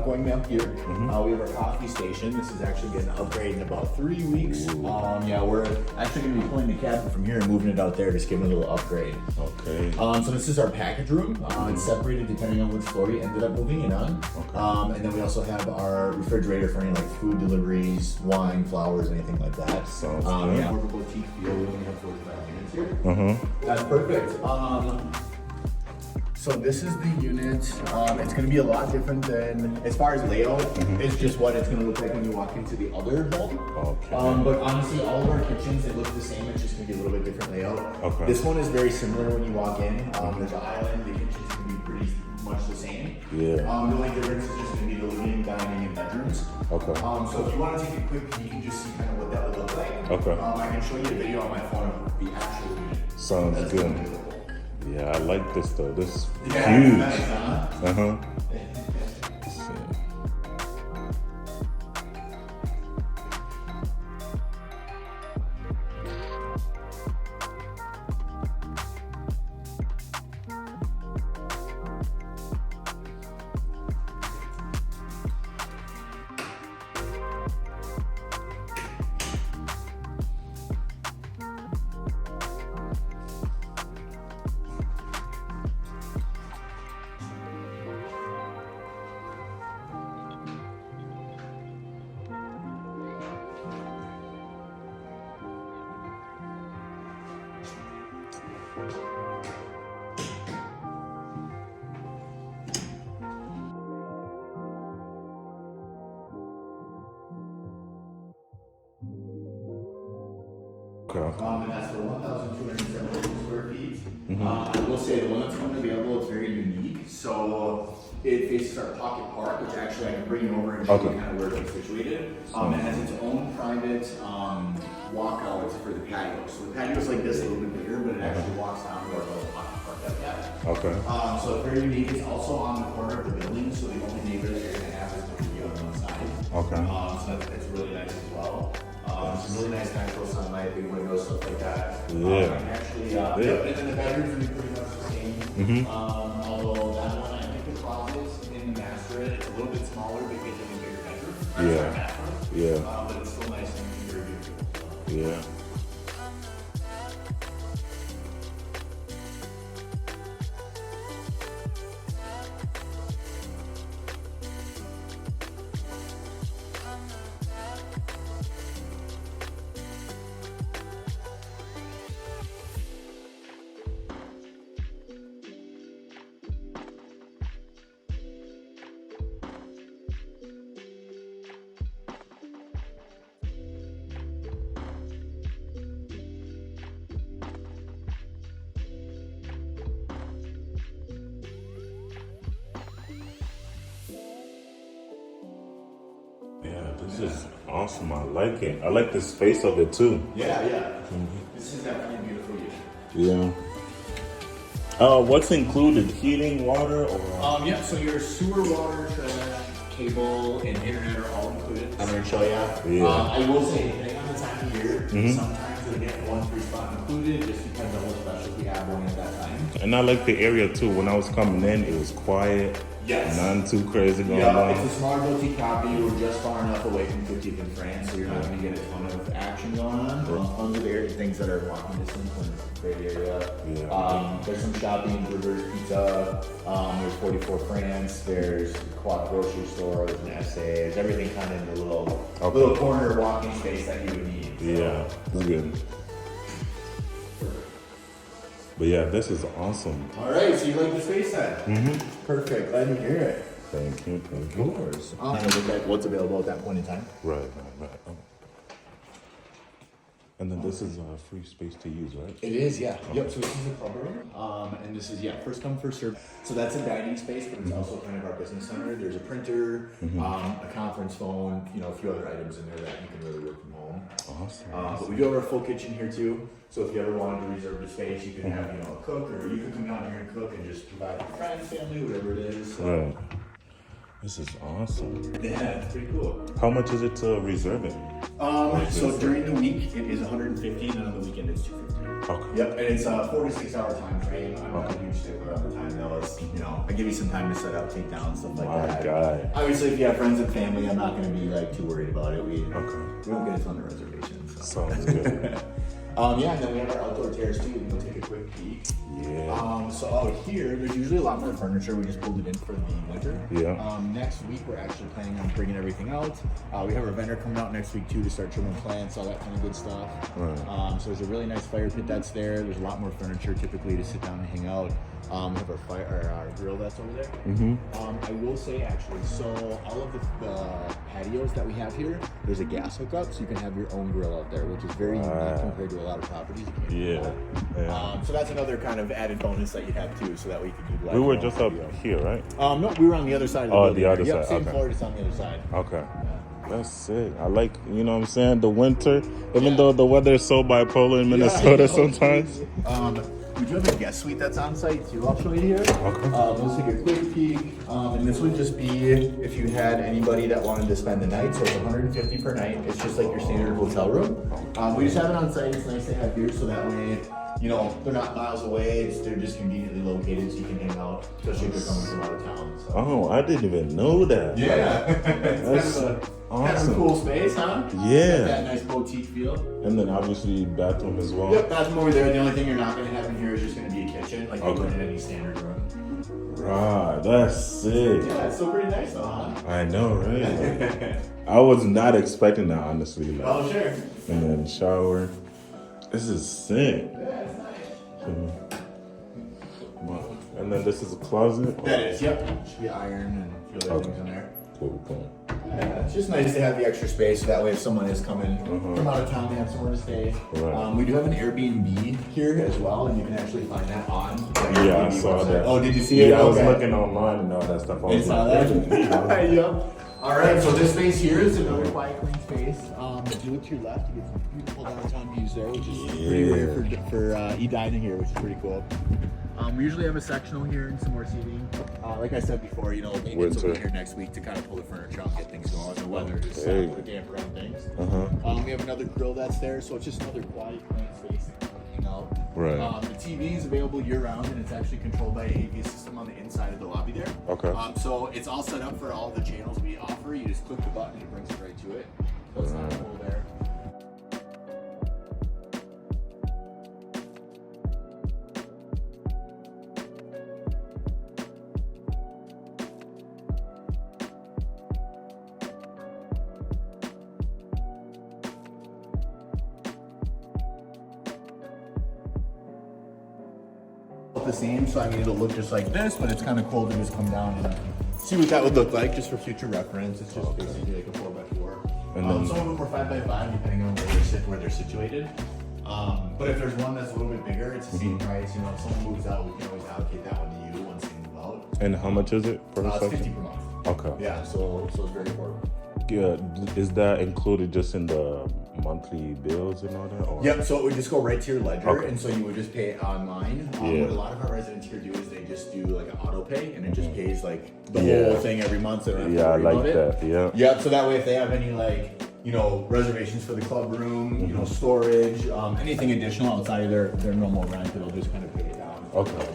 going up here. We have our coffee station. This is actually getting an upgrade in about 3 weeks. Yeah, we're actually going to be pulling the cabinet from here and moving it out there, just giving it a little upgrade. Okay. So this is our package room. It's separated depending on which floor you ended up moving in on. Okay. And then we also have our refrigerator for any like food deliveries, wine, flowers, anything like that. Sounds good. Yeah, more of a boutique feel. We only have 45 units here. That's perfect. So this is the unit. It's going to be a lot different than, as far as layout, it's just what it's going to look like when you walk into the other home. Okay. But honestly, all of our kitchens, they look the same. It's just going to be a little bit different layout. Okay. This one is very similar when you walk in. There's an island. The kitchen's going to be pretty much the same. Yeah. The only difference is just going to be the living, dining, and bedrooms. Okay. So if you want to take a quick peek and just see kind of what that would look like. Okay. I can show you a video on my phone of the actual unit. Sounds That's good. available. Yeah, I like this though. This is Yeah, huge. nice, huh? Let's see. Okay. And that's for 1,272 square feet. I will say the one that's coming available is very unique. So it faces our pocket park, which actually I can bring you over and show you kind of where it's situated. It has its own private walkout for the patio. So the patio is like this, a little bit bigger, but it actually walks down to our little pocket park that we have. Okay. So it's very unique. It's also on the corner of the building, so the only neighbor that you're going to have is going to be on one side. Okay. So that's really nice as well. Some really nice natural sunlight, big windows, stuff like that. Yeah. Actually, and then the bedrooms are pretty much the same. Although that one, I think the closets in the master, it's a little bit smaller because it's a bigger bedroom. Yeah. Yeah. But it's still nice and very beautiful. Yeah. Yeah, this is awesome. I like it. I like the space of it too. Yeah, yeah. This is definitely a beautiful unit. Yeah. What's included? Heating, water, or? Yeah, so your sewer, water, trash, cable, and internet are all included. I'm going to show you. Yeah. I will say, depending on the time of year, sometimes you'll get one free spot included. It just depends on what specials we have going at that time. And I like the area too. When I was coming in, it was quiet. Yes. None too crazy going Yeah, on. it's a smart boutique property. We're just far enough away from 50th and France, so you're not going to get a ton of action going on. Tons of area, things that are walking distance when it's a great area. Yeah. There's some shopping, burgers, pizza. There's 44 France. There's Quad grocery store. There's an SA. There's everything kind of in the little corner walking space that you would need. So. Yeah, that's good. But yeah, this is awesome. All right, so you like the space then? Perfect. Glad to hear it. Thank you. Of course. Kind of look at what's available at that point in time. Right. Oh. And then this is a free space to use, right? It is, yeah. Yep, so this is a club room. And this is, first come, first serve. So that's a dining space, but it's also kind of our business center. There's a printer, a conference phone, a few other items in there that you can really work from home. Awesome. But we do have our full kitchen here too. So if you ever wanted to reserve the space, you can have, a cook, or you can come down here and cook and just provide for friends, family, whatever it is. So. Right. This is awesome. Yeah, it's pretty cool. How much is it to reserve it? So during the week, it is $150, and on the weekend, it's $250. Okay. Yep, and it's a 4 to 6 hour time frame. I'm not a huge stickler on the time though. It's, you know, I give you some time to set up, take down, stuff like My that. God. Obviously, if you have friends and family, I'm not going to be like too worried about it. We Okay. don't get a ton of reservations. So. Sounds good. Yeah, and then we have our outdoor terrace too. We can go take a quick peek. Yeah. So out here, there's usually a lot more furniture. We just pulled it in for the winter. Yeah. Next week, we're actually planning on bringing everything out. We have our vendor coming out next week too to start trimming plants, all that kind of good stuff. Right. So there's a really nice fire pit that's there. There's a lot more furniture typically to sit down and hang out. We have our our grill that's over there. Mm-hmm. I will say actually, so all of the patios that we have here, there's a gas hookup, so you can have your own grill out there, which is very unique compared to a lot of properties. You can't do Yeah. that. Yeah. So that's another kind of added bonus that you have too, so that way you can utilize. We were your own just up patio. here, right? No, we were on the other side of the Oh, building. the other Yep, side, same okay. floor, just on the other side. Okay. Yeah. That's sick. I like, you know what I'm saying? The winter, even though the weather is so bipolar in Minnesota sometimes. We do have a guest suite that's on site too. I'll show you here. Okay. Let's take a quick peek. And this would just be if you had anybody that wanted to spend the night. So it's $150 per night. It's just like your standard hotel room. We just have it on site. It's nice to have here so that way, you know, they're not miles away. They're just conveniently located so you can hang out, especially if they're coming from out of town. So. Oh, I didn't even know that. Yeah. It's kind of awesome. a cool space, huh? Yeah. Got that nice boutique feel. And then obviously bathroom as well. Yep, bathroom over there. The only thing you're not going to have in here is just going to be a kitchen, like you would in any standard room. Right, that's sick. Yeah, it's still pretty nice though, huh? I know, right? I was not expecting that, honestly. Like, Oh, sure. and then shower. This is sick. Yeah, it's nice. Wow. And then this is a closet. That is, yep. Should be iron and a few other things in there. Cool. Yeah, it's just nice to have the extra space so that way if someone is coming from out of town, they have somewhere to stay. Right. We do have an Airbnb here as well, and you can actually find that on the Yeah, I Airbnb saw website. that. Oh, did you see it? Yeah, I was Okay. looking online and all that stuff. I You was saw like, that? Yep. All right, so this space here is another quiet, clean space. If you look to your left, you get some beautiful downtown views there, which is pretty rare for Edina here, which is pretty cool. We usually have a sectional here and some more seating. Like I said before, you know, maintenance will be here next week to kind of pull the furniture out and get things going. The weather is put a damper on things. We have another grill that's there, so it's just another quiet, clean space to hang out. Right. The TV is available year round, and it's actually controlled by an AV system on the inside of the lobby there. Okay. So it's all set up for all the channels we offer. You just click the button and it brings it right to it. So it's not cool there. The same, so I mean it'll look just like this, but it's kind of cool to just come down and see what that would look like just for future reference. It's just basically like a 4x4. And then some of them are 5x5 depending on where they're situated. But if there's one that's a little bit bigger, it's the same price. You know, if someone moves out, we can always allocate that one to you once they move out. And how much is it per It's section? 50 per month. Okay. Yeah, so it's very affordable. Yeah, is that included just in the monthly bills and all that? Or? Yep, so it would just go right to your ledger, Okay. and so you would just pay it online. What a lot of our residents here do is they just do like an auto pay, and it just pays like the whole thing every month. So they don't have to I worry like about it. that. Yeah. Yep, so that way if they have any like, you know, reservations for the club room, you know, storage, anything additional outside of their normal rent, it'll just kind of pay it down. Okay.